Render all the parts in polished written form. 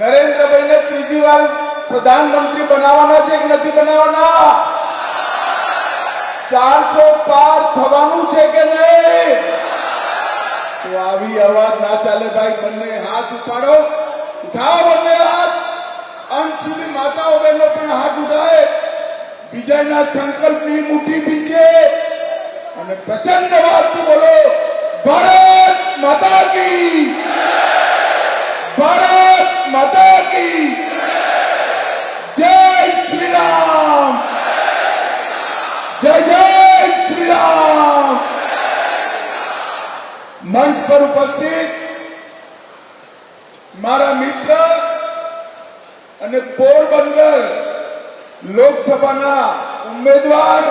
નરેન્દ્રભાઈ ને ત્રીજી વાર પ્રધાનમંત્રી બનાવવાના છે કે નથી બનાવવાના? 400 પાર થવાનું છે કે નહીં? તો આવી અવાજ ના ચાલે ભાઈ. બંને હાથ ઉપાડો, ઉઠાવો બંને હાથ. અંત સુધી માતાઓ બહેનો પણ હાથ ઉઠાય. વિજયના સંકલ્પની મુઠ્ઠી પીછે અને પ્રચંડ અવાજથી બોલો, ભારત માતા કી, ભારત માતા કી જય શ્રી રામ, જય જય શ્રી રામ. મંચ પર ઉપસ્થિત મારા મિત્ર અને પોરબંદર લોકસભાના ઉમેદવાર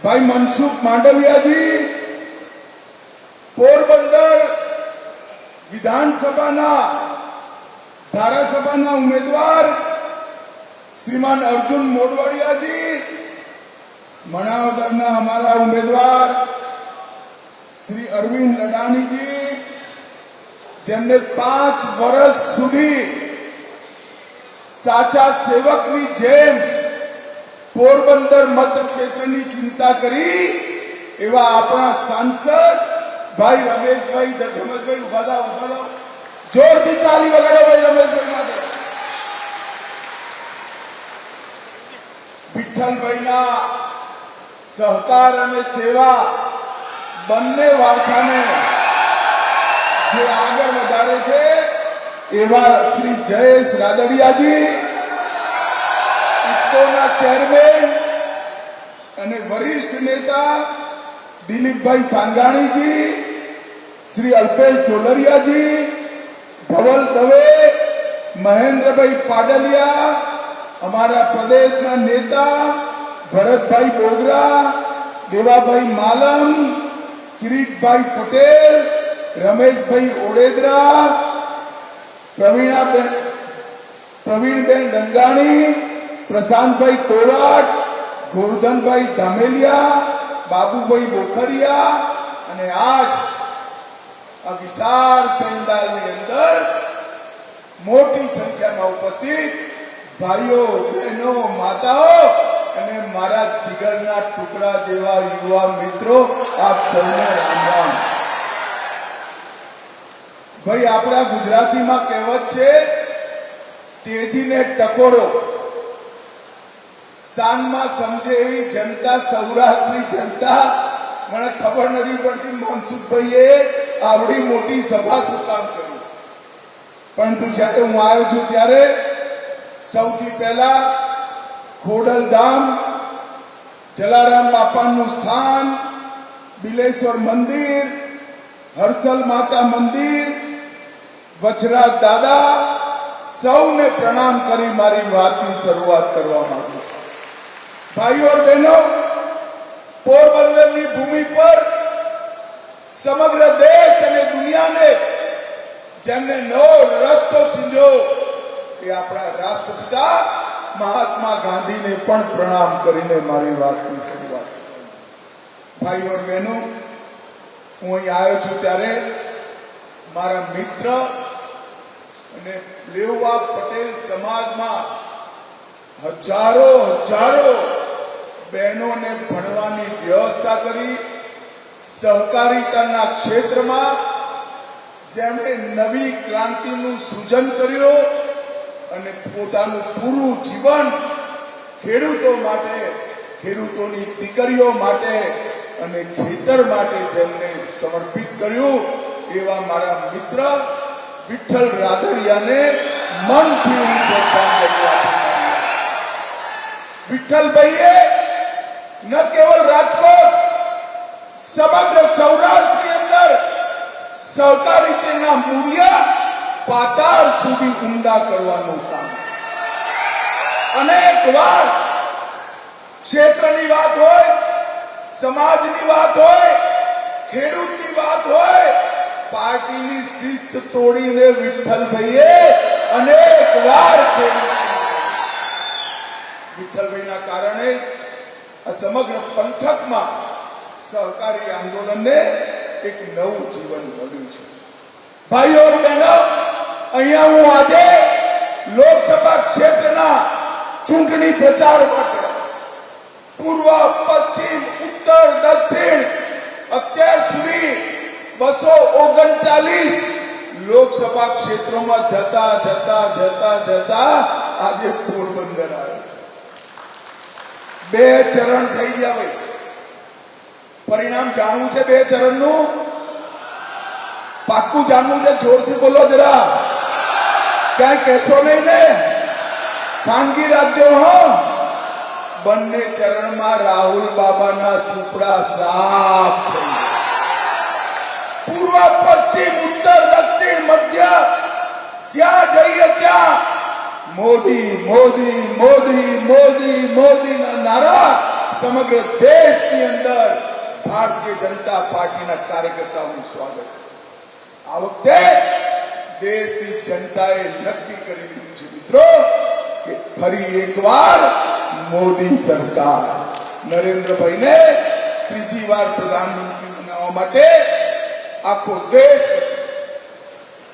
ભાઈ મનસુખ માંડવિયાજી, પોરબંદર વિધાનસભાના ધારાસભાના ઉમેદવાર શ્રીમાન અર્જુન મોઢવાડિયાજી, મણાવદરના અમારા ઉમેદવાર શ્રી અરવિંદ લડાણીજી, જેમને 5 વર્ષ સુધી સાચા સેવકની જેમ પોરબંદર મતક્ષેત્રની ચિંતા કરી એવા આપણા સાંસદ ભાઈ રમેશભાઈ ઉભા થાઓ, જોરથી તાલી વગાડો ભાઈ રમેશભાઈ માટે. વિઠ્ઠલભાઈના સહકાર અને સેવા બંને વારસાને જે આગળ વધારે છે એવા શ્રી જયેશ રાદડિયાજી, ઇફકોના ચેરમેન અને વરિષ્ઠ નેતા દિલીપભાઈ સાંગાણીજી, શ્રી અલ્પેશ ઢોલરિયાજી, ધવલ દવે, મહેન્દ્રભાઈ પાડલિયા, અમારા પ્રદેશના નેતા ભરતભાઈ બોગરા, દેવાભાઈ માલમ, કિરીટભાઈ પટેલ, રમેશભાઈ ઓડેદરા, પ્રવીણબેન ડંગાણી, પ્રશાંતભાઈ કોરાટ, ગોરધનભાઈ ધામેલિયા, બાબુભાઈ બોખરિયા અને આજ આ વિશાળ પંડાલની અંદર મોટી સંખ્યામાં ઉપસ્થિત ભાઈઓ, બહેનો, માતાઓ અને મારા જીગરના ટુકડા જેવા યુવા મિત્રો, આપ સૌને રામ રામ. ભાઈ, આપણા ગુજરાતીમાં કહેવત છે, તેજીને ટકોરો સાંજમાં સમજે એવી જનતા, સૌરાષ્ટ્રની જનતા. મને ખબર નથી પડતી મનસુખભાઈએ આવડી મોટી સભા શું કામ કરી છે, પરંતુ જ્યારે હું આવ્યો છું ત્યારે સૌથી પહેલા ખોડલધામ, જલારામ બાપાનું સ્થાન, બિલેશ્વર મંદિર, હર્ષલ માતા મંદિર, વચરાજ દાદા, સૌને પ્રણામ કરી મારી વાતની શરૂઆત કરવા માંગુ છું. ભાઈઓ और બહેનો, પોરબંદરની ભૂમિ પર સમગ્ર દેશ અને દુનિયાને જેમને નવો રસ્તો ચીંધ્યો એ આપણા રાષ્ટ્રપિતા મહાત્મા ગાંધીને પણ પ્રણામ કરીને મારી વાતની શરૂઆત. ભાઈઓ और બહેનો, હું અહીં આવ્યો છું ત્યારે મારા મિત્ર અને લેઉવા પટેલ સમાજમાં હજારો બહેનોને ભણવાની વ્યવસ્થા કરી, સહકારિતાના ક્ષેત્રમાં જેમણે નવી ક્રાંતિનું સૃજન કર્યું અને પોતાનું પૂરું જીવન ખેડૂતો માટે, ખેડૂતોની દીકરીઓ માટે અને ખેતર માટે જેમને સમર્પિત કર્યું એવા મારા મિત્ર વિઠ્ઠલ રાદડિયાને મનથી હું શ્રદ્ધાંજલિ આપું. વિઠ્ઠલભાઈએ ન કેવલ રાજકોટ, સમગ્ર સૌરાષ્ટ્રની અંદર સહકારિતાના મૂલ્યા પાતાળ સુધી ઊંડા કરવાનું કામ. અનેક વાર ક્ષેત્રની વાત હોય, સમાજની વાત હોય, ખેડૂતની વાત હોય, પાર્ટીની શિસ્ત તોડીને વિઠ્ઠલભાઈએ અનેક વાર વિઠ્ઠલભાઈના કારણે આ સમગ્ર પંથકમાં સહકારી આંદોલનને એક નવું જીવન મળ્યું છે. ભાઈઓ और બહેનો, અહીંયા હું આજે લોકસભા ક્ષેત્રના ચૂંટણી પ્રચાર માટે પૂર્વ, પશ્ચિમ, ઉત્તર, દક્ષિણ અત્યાર સુધી 239 લોકસભા ક્ષેત્રોમાં જતા જતા જતા જતા આજે પોરબંદર આવ્યો. 2 ચરણ થઈ ગયા. ભાઈ પરિણામ જાણવું છે 2 ચરણનું? પાક્કું જાણવું છે? જોરથી બોલો જરા. ક્યાંય કહેશો નહીં ને? ખાનગી રાખજો. હો, બંને ચરણમાં રાહુલ બાબાના સુપડા સાફ થઈ ગયા. પૂર્વ, પશ્ચિમ, ઉત્તર, દક્ષિણ, મધ્ય જ્યાં જઈએ ત્યાં મોદી મોદી મોદી મોદી મોદી ના નારા સમગ્ર દેશની અંદર ભારતીય જનતા પાર્ટીના કાર્યકર્તાઓનું સ્વાગત. આ વખતે દેશની જનતાએ નક્કી કરી લીધું છે મિત્રો કે ફરી એકવાર મોદી સરકાર નરેન્દ્રભાઈને ત્રીજી વાર પ્રધાનમંત્રી બનાવવા માટે આખો દેશ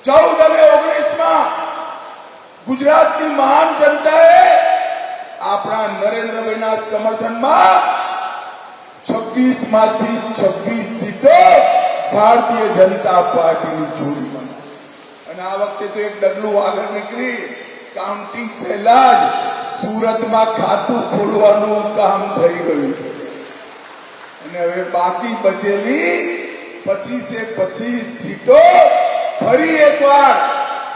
14 અને 19માં ગુજરાતની મહાન જનતાએ આપણા નરેન્દ્રભાઈના સમર્થનમાં 26 માંથી 26 સીટો ભારતીય જનતા પાર્ટીની જોડી બની. અને આ વખતે તો એક ડગલું આગળ નીકળી. કાઉન્ટિંગ પહેલા જ સુરતમાં ખાતું ખોલવાનું કામ થઈ ગયું અને હવે બાકી બચેલી 25 સીટો ફરી એકવાર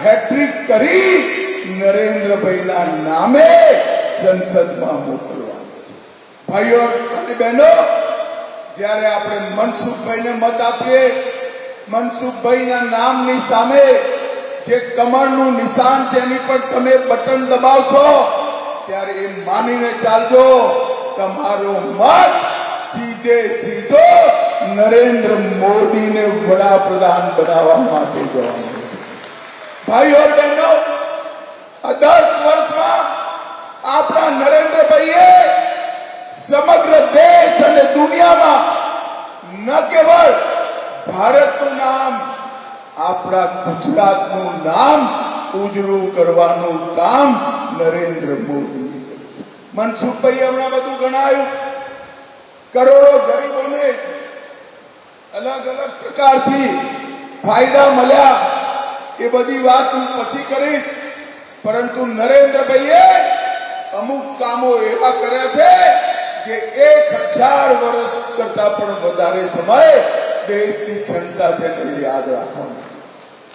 હેટ્રિક કરી નરેન્દ્રભાઈના નામે સંસદમાં મોકલવાની છે. ભાઈઓ અને બહેનો, જ્યારે આપણે મનસુખભાઈને મત આપીએ, મનસુખભાઈના નામની સામે જે કમળનું નિશાન છે એની પર તમે બટન દબાવશો ત્યારે એ માનીને ચાલજો તમારો મત સીધે સીધો નરેન્દ્ર મોદીને વડાપ્રધાન બનાવવા માટે જવાનો. ભાઈઓ અને બહેનો, આ 10 વર્ષમાં આપણા નરેન્દ્રભાઈએ સમગ્ર દેશ અને દુનિયામાં ન કેવળ ભારતનું નામ, આપણા ગુજરાતનું નામ ઉજળું કરવાનું કામ નરેન્દ્ર મોદી. મનસુખભાઈ હમણાં બધું ગણાયું. કરોડો ગરીબોને અલગ અલગ પ્રકારથી ફાયદા મળ્યા. એ બધી વાત હું પછી કરીશ, પરંતુ નરેન્દ્રભાઈએ અમુક કામો એવા કર્યા છે જે 1000 વર્ષ કરતા પણ વધારે સમય દેશની જનતા જેને યાદ રાખવાની.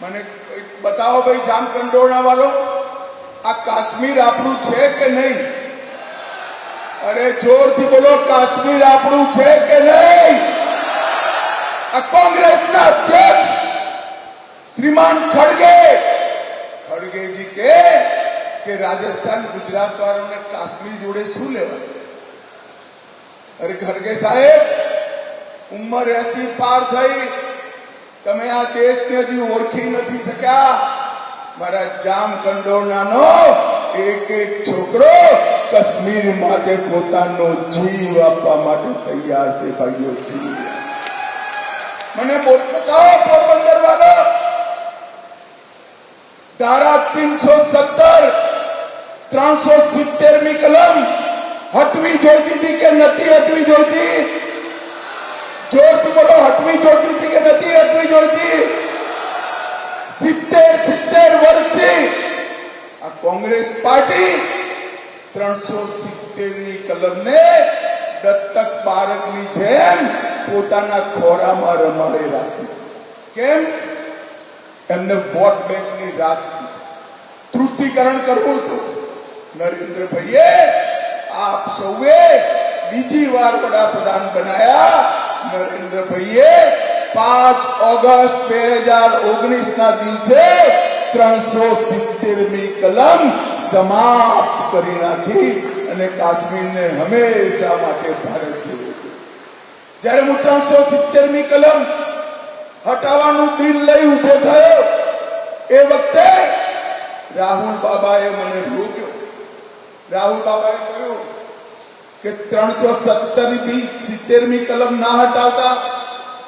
મને બતાવો ભાઈ, જામકંડોરણા વાળો, આ કાશ્મીર આપણું છે કે નહીં? અરે જોરથી બોલો, કાશ્મીર આપણું છે કે નહીં? આ કોંગ્રેસના અધ્યક્ષ શ્રીમાન ખડગેજી કે રાજસ્થાન ગુજરાત વાળાને કાશ્મીર જોડે શું લેવા? અરે ખડગે સાહેબ, ઉંમર 80 પાર થઈ, તમે આ દેશને હજી ઓળખી નથી શક્યા. મારા જામકંડોરણાનો એક છોકરો કાશ્મીર માટે પોતાનો જીવ આપવા માટે તૈયાર છે. ભાઈઓ, મને બતાવો પોરબંદર વાળો, ધારા 370 370મી કલમ હટવી જોઈતી હતી કે નથી હટવી જોઈતી? જોરથી બોલો, હટવી જોઈતી હતી કે નથી હટવી જોઈતી? 70 વર્ષથી આ કોંગ્રેસ પાર્ટી 370ની કલમને દત્તક બાળકની જેમ પોતાના ખોરામાં રમાડે રાખી. કેમ? એમને વોટ બેંકની રાજકીય તૃષ્ટિકરણ કરવું હતું. નરેન્દ્રભાઈએ આપ સૌએ બીજી વાર વડાપ્રધાન બનાયા. નરેન્દ્રભાઈએ 5 ઓગસ્ટ 2019ના દિવસે 370મી કલમ સમાપ્ત કરી નાખી અને કાશ્મીરને હંમેશા માટે ભારત જોડે. જ્યારે હું 370મી કલમ હટાવવાનું બિલ લઈ ઉભો થયો એ વખતે રાહુલ બાબાએ મને રોક્યો. રાહુલ બાબાએ કહ્યું કે 370મી કલમ ના હટાવતા.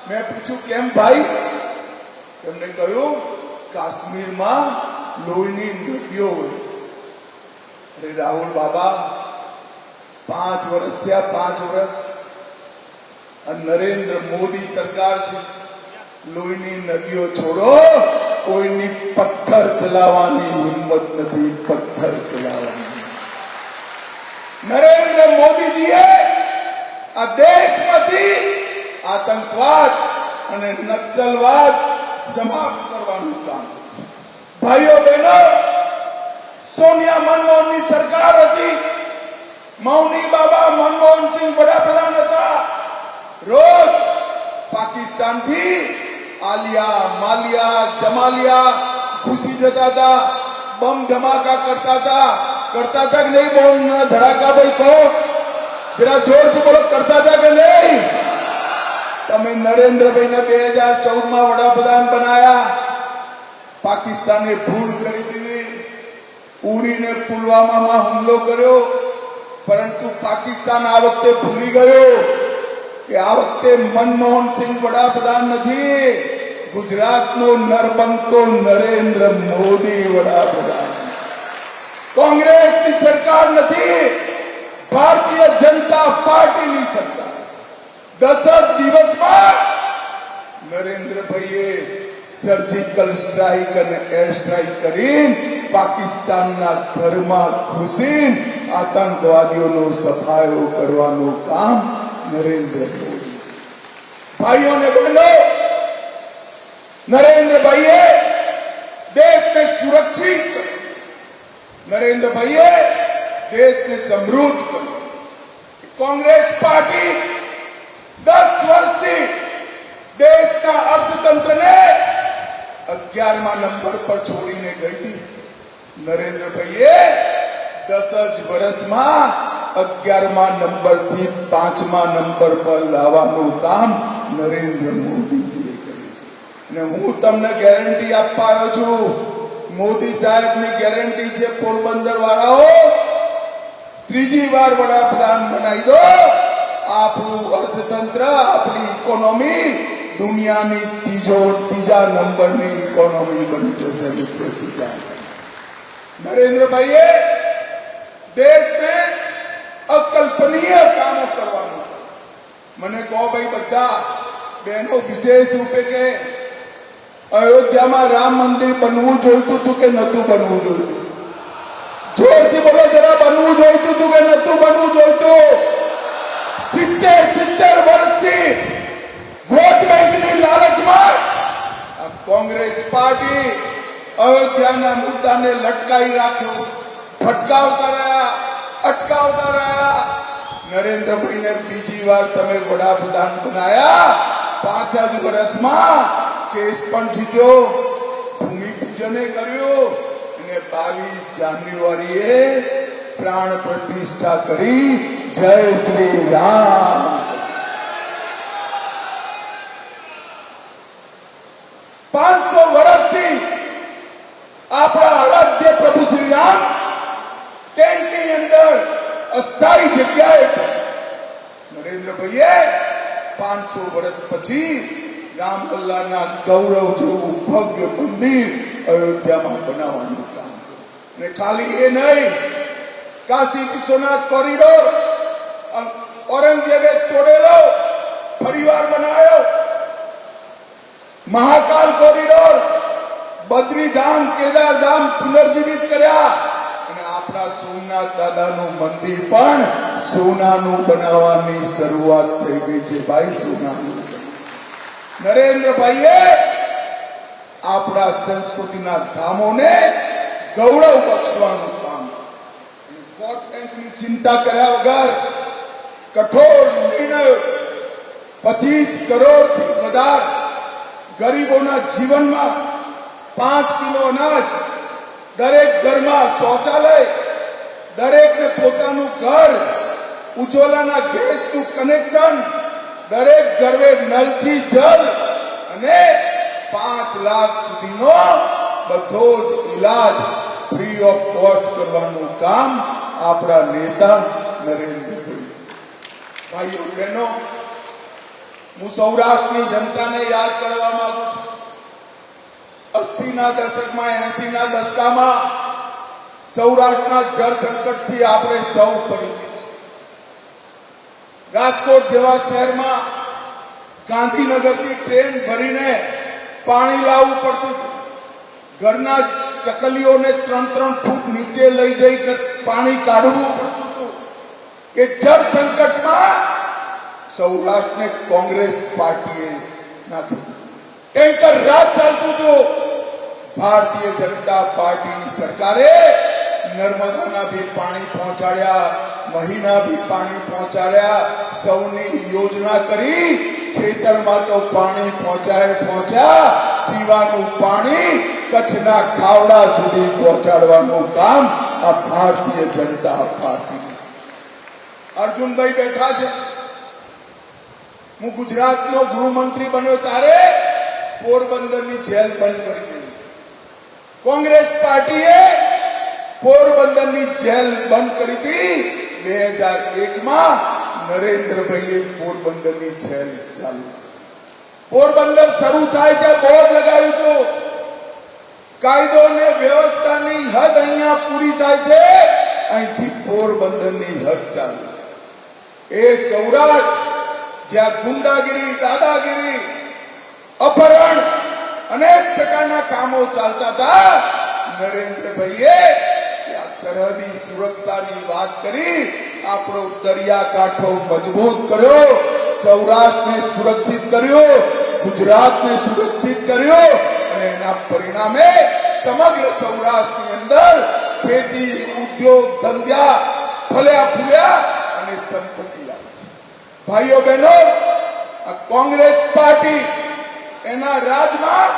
મેં પૂછ્યું કેમ ભાઈ? એમને કહ્યું કાશ્મીરમાં લોહીની નદીઓ હોય, અરે રાહુલ બાબા, 5 વર્ષ થયા, 5 વર્ષ. નરેન્દ્ર મોદી સરકાર છે. લોહીની નદીઓ છોડો, કોઈની પથ્થર ચલાવવાની હિંમત નથી. પથ્થર ચલાવવાની. નરેન્દ્ર મોદીજીએ આ દેશમાંથી આતંકવાદ અને નક્સલવાદ સમાપ્ત કરવાનું કામ. ભાઈઓ બહેનો, સોનિયા મનમોહનની સરકાર હતી. મૌની બાબા મનમોહનસિંહ વડાપ્રધાન હતા. રોજ પાકિસ્તાનથી આલિયા, માલિયા, જમાલિયા ઘૂસી જતા હતા. બમ ધમાકા કરતા હતા કે નહીં? બોમ્બ ધડાકા ભાઈ કહો, જરા જોરથી બોલો, કરતા હતા કે નહીં? તમે નરેન્દ્રભાઈને 2014માં વડાપ્રધાન બનાયા. પાકિસ્તાને ભૂલ કરી દીધી, ઉડીને પુલવામામાં હુમલો કર્યો. પરંતુ પાકિસ્તાન આ વખતે ભૂલી ગયો કે આ વખતે મનમોહનસિંહ વડાપ્રધાન નથી, ગુજરાતનો નરબંકો નરેન્દ્ર મોદી વડાપ્રધાન. કોંગ્રેસની સરકાર નથી, ભારતીય જનતા પાર્ટીની સરકાર. 10 જ દિવસમાં નરેન્દ્રભાઈએ સર્જિકલ સ્ટ્રાઇક અને એર સ્ટ્રાઇક કરીને પાકિસ્તાનના ઘરમાં ઘૂસીને આતંકવાદીઓનો સફાયો કરવાનું કામ નરેન્દ્ર મોદી. ભાઈઓ ને બહેનો, નરેન્દ્રભાઈએ દેશને સુરક્ષિત કર્યો. નરેન્દ્રભાઈએ દેશને સમૃદ્ધ કર્યો. કોંગ્રેસ પાર્ટી 10 વર્ષથી દેશના અર્થતંત્રને 11મા નંબર પર છોડીને ગઈ હતી. નરેન્દ્રભાઈએ 10 જ વર્ષમાં 11મા નંબરથી 5મા નંબર પર લાવવાનું કામ નરેન્દ્ર મોદીજીએ કર્યું છે. અને હું તમને ગેરંટી આપવા આવ્યો છું. મોદી સાહેબની ગેરંટી છે, પોરબંદર વાળાઓ, 3જી વાર વડાપ્રધાન બનાવી દો, આપણું અર્થતંત્ર, આપણી ઇકોનોમી દુનિયાની ત્રીજા નંબરની ઇકોનોમી બની જશે. નરેન્દ્રભાઈએ દેશને અકલ્પનીય કામો કરવાનું. મને કહો ભાઈ, બધા બહેનો વિશેષ રૂપે કે અયોધ્યામાં રામ મંદિર બનવું જોઈતું હતું કે નતું બનવું જોઈતું? જોરથી બોલો જરા, બનવું જોઈતું હતું કે નતું બનવું જોઈતું? 70 વર્ષથી વોટ બેંકની લાલચમાં આ કોંગ્રેસ પાર્ટી અયોધ્યાના મુદ્દાને લટકાવી રાખ્યો, ભટકાવતા રહ્યા, અટકાવતા રહ્યા. નરેન્દ્રભાઈને બીજી વાર તમે વડાપ્રધાન બનાયા. 5 જ વર્ષમાં કેસ પણ જીત્યો, ભૂમિપૂજને કર્યું અને 22 જાન્યુઆરીએ પ્રાણ પ્રતિષ્ઠા કરી. જય શ્રી રામ. વર્ષથી આપણા આરાધ્ય પ્રભુ શ્રી રામ ટેન્ટની અંદર અસ્થાયી જગ્યાએ નરેન્દ્રભાઈએ 500 વર્ષ પછી રામલલ્લાના ગૌરવ જેવું ભવ્ય મંદિર અયોધ્યામાં બનાવવાનું કામ કર્યું. અને ખાલી એ નહીં, કાશી વિશ્વનાથ કોરિડોર ઔરંગઝેબે તોડેલો ફરીવાર બનાવ્યો. મહાકાલ કોરિડોર, બદ્રીધામ, કેદારધામ પુનર્જીવિત કર્યા. અને આપણા સોમનાથ દાદાનું મંદિર પણ સોનાનું બનાવવાની શરૂઆત થઈ ગઈ છે. ભાઈ, સોનાનું. નરેન્દ્રભાઈએ આપણા સંસ્કૃતિના ધામોને ગૌરવ બક્ષવાનું કામ. વોટ બેંકની ચિંતા કર્યા વગર કઠોર નિર્ણયો, 25 કરોડથી વધારે ગરીબોના જીવનમાં 5 કિલો અનાજ, દરેક ઘરમાં શૌચાલય, દરેકને પોતાનું ઘર, ઉજ્જવલાના ગેસનું કનેક્શન, દરેક ઘરે નળથી જલ અને 5 લાખ સુધીનો બધો જ ઈલાજ ફ્રી ઓફ કોસ્ટ કરવાનું કામ આપણા નેતા નરેન્દ્રભાઈ. ભાઈઓ બહેનો, હું સૌરાષ્ટ્રની જનતાને યાદ કરવા માંગુ છું. 80ના દશકમાં, 80ના દશકામાં સૌરાષ્ટ્રના જળ સંકટથી આપણે સૌ પરિચિત છે. રાજકોટ જેવા શહેરમાં ગાંધીનગરથી ટ્રેન ભરીને પાણી લાવવું પડતું હતું. ઘરના ચકલીઓને 3-3 ફૂટ નીચે લઈ જઈ પાણી કાઢવું પડતું હતું. કે જળ સંકટમાં સૌરાષ્ટ્રને કોંગ્રેસ પાર્ટીએ નાખ્યું. ટેન્કર રાત ચાલતું હતું. ભારતીય જનતા પાર્ટીની સરકારે નર્મદાના બી પાણી પહોંચાડ્યા, મહીના બી પાણી પહોંચાડ્યા, સૌની યોજના કરી. ખેતરમાં તો પાણી પહોંચ્યા, પીવાનું પાણી કચ્છના ખાવડા સુધી પહોંચાડવાનું કામ આ ભારતીય જનતા પાર્ટીની છે. અર્જુનભાઈ બેઠા છે. હું ગુજરાતનો ગૃહમંત્રી બન્યો ત્યારે પોરબંદરની જેલ બંધ કરી દીધી. કોંગ્રેસ પાર્ટીએ પોરબંદરની જેલ બંધ કરી હતી. 2001માં નરેન્દ્રભાઈએ પોરબંદરની જેલ ચાલુ. પોરબંદર શરૂ થાય ત્યાં બોર્ડ લગાવ્યું હતું, કાયદો ને વ્યવસ્થાની હદ અહીંયા પૂરી થાય છે, અહીંથી પોરબંદરની હદ ચાલુ થાય છે. એ સૌરાષ્ટ્ર જ્યાં ગુંડાગીરી, દાદાગીરી, અપહરણ અનેક પ્રકારના કામો ચાલતા હતા, નરેન્દ્રભાઈએ ત્યાં સરહદી સુરક્ષાની વાત કરી. આપણો દરિયાકાંઠો મજબૂત કર્યો, સૌરાષ્ટ્રને સુરક્ષિત કર્યો, ગુજરાતને સુરક્ષિત કર્યો અને એના પરિણામે સમગ્ર સૌરાષ્ટ્રની અંદર ખેતી, ઉદ્યોગ, ધંધા ફલ્યા ફૂલ્યા અને સંપત્તિ લાવી. ભાઈઓ બહેનો, આ કોંગ્રેસ પાર્ટી એના રાજમાં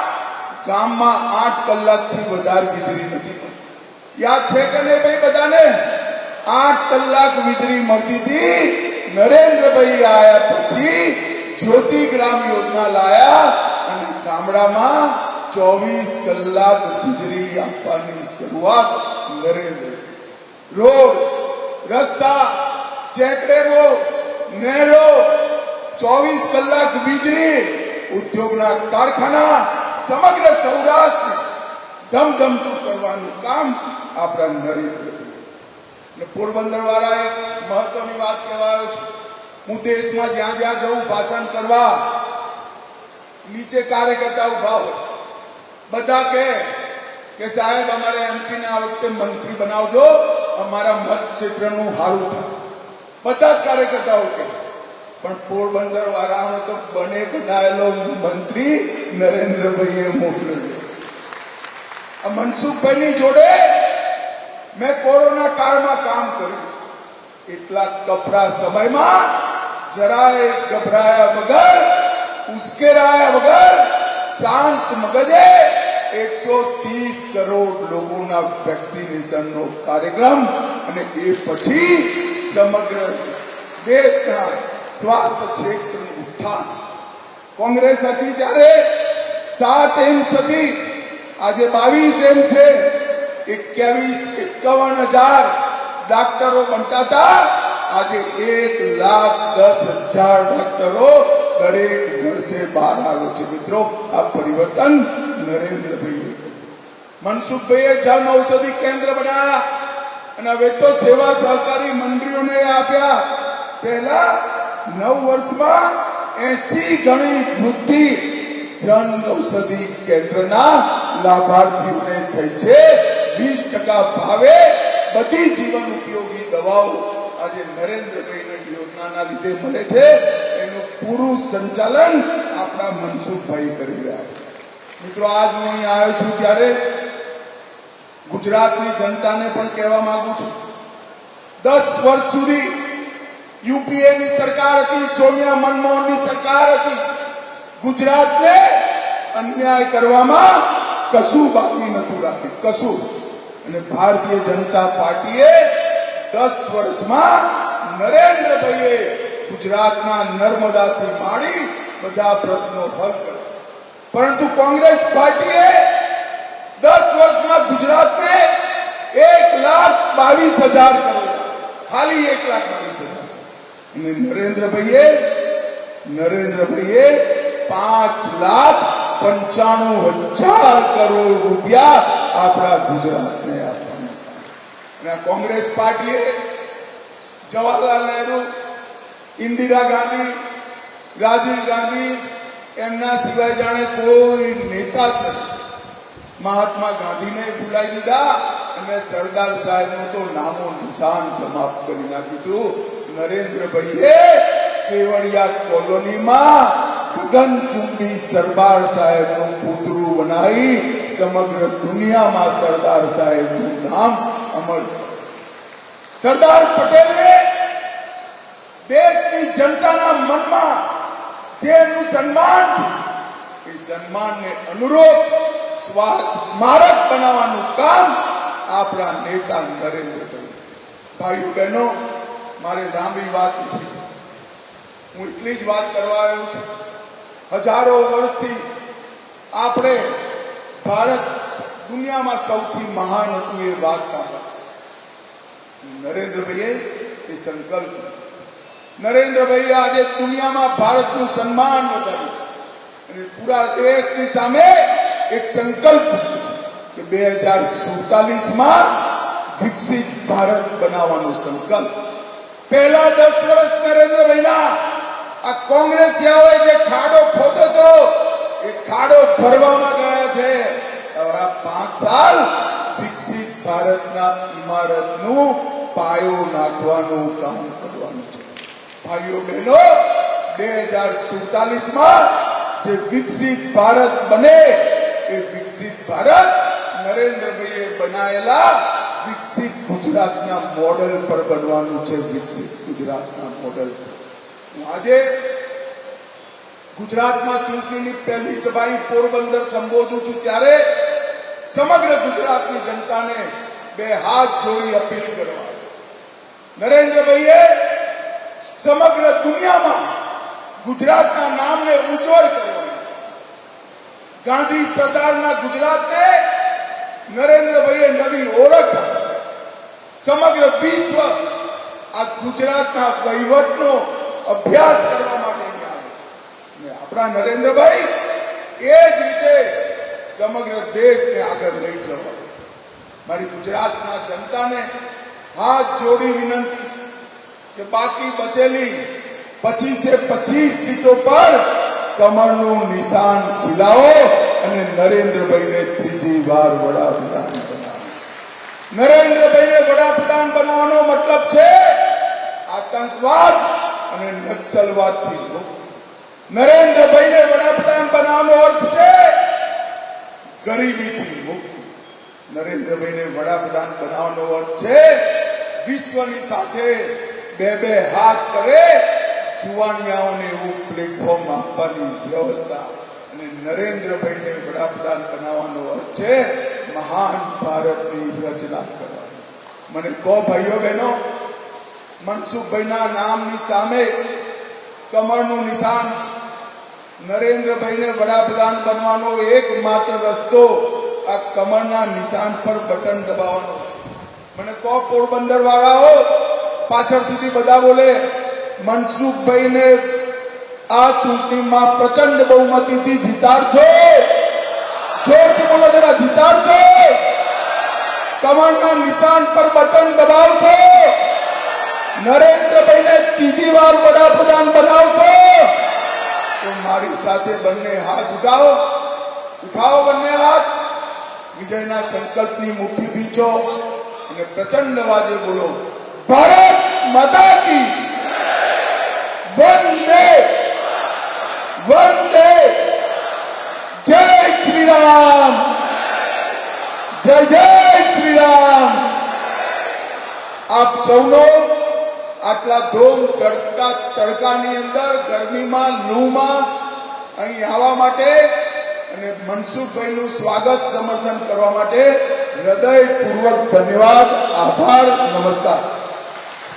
ગામમાં 8 કલાકથી વધારે વીજળી નથી મળતી. યાદ છે કે નહીં ભાઈ બધાને? 8 કલાક વીજળી મળતી હતી. નરેન્દ્રભાઈ આયા પછી જ્યોતિ ગ્રામ યોજના લાયા અને ગામડામાં 24 કલાક વીજળી આપવાની શરૂઆત નરેન્દ્રભાઈ. રોડ, રસ્તા, ચેકડેમો, નહેરો, 24 કલાક વીજળી, ઉદ્યોગના કારખાના, સમગ્ર સૌરાષ્ટ્ર ધમધમતું કરવાનું કામ આપણા નરેન્દ્રભાઈ. પોરબંદર વાળા એક મહત્વની વાત કહેવાયો છે. હું દેશમાં જ્યાં જ્યાં જઉં ભાષણ કરવા, નીચે કાર્યકર્તા ઉભા હોય, બધા કે સાહેબ અમારે એમપી ને આ વખતે મંત્રી બનાવજો, અમારા મત ક્ષેત્રનું સારું થાય. બધા જ કાર્યકર્તાઓ કહે. પણ પોરબંદર વાળાનો તો બને બનાયેલો મંત્રી નરેન્દ્રભાઈએ મોકલેલો. આ મનસુખભાઈની જોડે મેં કોરોના કાળમાં કામ કર્યું. એટલા કપરા સમયમાં જરાય ગભરાયા વગર, ઉશ્કેરાયા વગર, શાંત મગજે 130 કરોડ લોકોના વેક્સિનેશનનો કાર્યક્રમ અને એ પછી સમગ્ર દેશના સ્વાસ્થ્ય ક્ષેત્રનું ઉત્થાન. કોંગ્રેસ હતી ત્યારે 7 એમ્સ હતી, આજે 22 એમ્સ છે. 51,000 ડાક્ટરો બનતા હતા, આજે 1,10,000 ડાક્ટરો દરેક વર્ષે બહાર આવે છે. મિત્રો, આ પરિવર્તન નરેન્દ્રભાઈએ. મનસુખભાઈએ જન ઔષધિ કેન્દ્ર બનાવ્યા અને હવે તો સેવા સહકારી મંડળીઓને આપ્યા. પહેલા 9 વર્ષમાં 80 ગણી વૃદ્ધિ જન ઔષધિ કેન્દ્રના લાભાર્થીઓને થઈ છે. 20% ભાવે બધી જીવન ઉપયોગી દવાઓ આજે નરેન્દ્રભાઈની યોજનાના લીધે મળે છે. એનું પૂરું સંચાલન આપણા મનસુખભાઈ કરી રહ્યા છે. મિત્રો, આજ હું અહીં આવ્યો છું ત્યારે ગુજરાતની જનતાને પણ કહેવા માંગુ છું, 10 વર્ષ સુધી યુપીએની સરકાર હતી, સોનિયા મનમોહનની સરકાર હતી. ગુજરાતને અન્યાય કરવામાં કશું બાકી નતું રાખ્યું, કશું. અને ભારતીય જનતા પાર્ટીએ 10 વર્ષમાં નરેન્દ્રભાઈએ ગુજરાતના નર્મદાથી માંડી બધા પ્રશ્નો હલ કર્યા. પરંતુ કોંગ્રેસ પાર્ટીએ 10 વર્ષમાં ગુજરાતને 1,22,000 કરોડ, ખાલી 1,22,000. અને નરેન્દ્રભાઈએ 5,95,000 કરોડ રૂપિયા આપણા ગુજરાતને આપવાના. અને કોંગ્રેસ પાર્ટીએ જવાહરલાલ નહેરુ, ઇન્દિરા ગાંધી, રાજીવ ગાંધી એમના સિવાય જાણે કોઈ નેતા જ નથી. મહાત્મા ગાંધીને ભૂલાઈ દીધા અને સરદાર સાહેબનું તો નામો નિશાન સમાપ્ત કરી નાખ્યું. નરેન્દ્રભાઈએ કેવડિયા કોલોનીમાં ગગનચુંબી સરદાર સાહેબનું પૂતળું બનાવી સમગ્ર દુનિયામાં સરદાર સાહેબનું નામ અમર. સરદાર પટેલને દેશની જનતાના મનમાં જેનું સન્માન છે એ સન્માનને અનુરૂપ સ્મારક બનાવવાનું કામ આપણા નેતા નરેન્દ્રભાઈ. ભાઈઓ બહેનો, મારે લાંબી વાત નથી, હું એટલી જ વાત કરવા આવ્યો છું. હજારો વર્ષથી આપણે ભારત દુનિયામાં સૌથી મહાન હતું એ વાત સાંભળી. નરેન્દ્રભાઈએ એ સંકલ્પ, નરેન્દ્રભાઈએ આજે દુનિયામાં ભારતનું સન્માન વધાર્યું અને પૂરા દેશની સામે એક સંકલ્પ કે 2047માં વિકસિત ભારત બનાવવાનો સંકલ્પ. પહેલા 10 વર્ષ નરેન્દ્રભાઈના આ કોંગ્રેસીઓએ જે ખાડો ખોદો હતો એ ખાડો ભરવામાં ગયા છે. હવે આ 5 સાલ વિકસિત ભારતના ઇમારતનું પાયો નાખવાનું કામ કરવાનું છે. ભાઈઓ બહેનો, 2047માં જે વિકસિત ભારત બને એ વિકસિત ભારત નરેન્દ્રભાઈએ બનાવેલા વિકસિત ગુજરાતના મોડેલ પર બનવાનું છે. વિકસિત ગુજરાતના મોડેલ. હું આજે ગુજરાતમાં ચૂંટણીની પહેલી સભા પોરબંદર સંબોધું છું ત્યારે સમગ્ર ગુજરાતની જનતાને 2 હાથ જોડી અપીલ કરવા, નરેન્દ્રભાઈએ સમગ્ર દુનિયામાં ગુજરાતના નામને ઉજ્જવળ કરવાનું, ગાંધી સરદારના ગુજરાતને નરેન્દ્રભાઈએ નવી ઓળખ, સમગ્ર વિશ્વ આ ગુજરાતના વહીવટનો અભ્યાસ કરવા માટે આવે છે. આપણા નરેન્દ્રભાઈ એ જ રીતે સમગ્ર દેશને આગળ લઈ જવા. મારી ગુજરાતના જનતાને હાથ જોડી વિનંતી છે કે બાકી બચેલી 25 સીટો પર કમળનું નિશાન ખીલાવો અને નરેન્દ્રભાઈને ત્રીજી વાર વડાપ્રધાન બનાવો. નરેન્દ્રભાઈને વડાપ્રધાન બનાવવાનો મતલબ છે આતંકવાદ અને નક્સલવાદથી મુક્તિ. નરેન્દ્રભાઈને વડાપ્રધાન બનાવવાનો અર્થ છે ગરીબીથી મુક્તિ. નરેન્દ્રભાઈને વડાપ્રધાન બનાવવાનો અર્થ છે વિશ્વની સાથે 2 હાથ કરે જુવાનિયાઓને એવું પ્લેટફોર્મ આપવાની વ્યવસ્થા. અને નરેન્દ્રભાઈને વડાપ્રધાન બનાવવાનો અર્થ છે મહાન ભારતની રચના કરવાની. મને કહો ભાઈઓ બહેનો, મનસુખભાઈના નામની સામે કમળનું નિશાન છે. નરેન્દ્રભાઈને વડાપ્રધાન બનવાનો એકમાત્ર રસ્તો આ કમળના નિશાન પર બટન દબાવવાનો છે. મને કહો પોરબંદર વાળાઓ, પાછળ સુધી બધા બોલે, મનસુખભાઈને આ ચૂંટણીમાં પ્રચંડ બહુમતીથી જીતાડશો? જોરથી બોલો જરા, જીતાડશો? કમળના નિશાન પર બટન દબાવશો? નરેન્દ્રભાઈને ત્રીજી વાર વડાપ્રધાન બનાવશો? તો મારી સાથે બંને હાથ ઉઠાવો, ઉઠાવો બંને હાથ. વિજયના સંકલ્પની મુઠ્ઠી બીચો અને પ્રચંડ અવાજે બોલો, ભારત માતા કી વંદે વંદે. જય શ્રી રામ, જય જય શ્રી રામ. આપ સૌનો આટલા ધોમ ચડતા તડકાની અંદર ગરમીમાં લૂમાં અહીં આવવા માટે અને મનસુખભાઈનું સ્વાગત સમર્થન કરવા માટે હૃદયપૂર્વક ધન્યવાદ, આભાર, નમસ્કાર.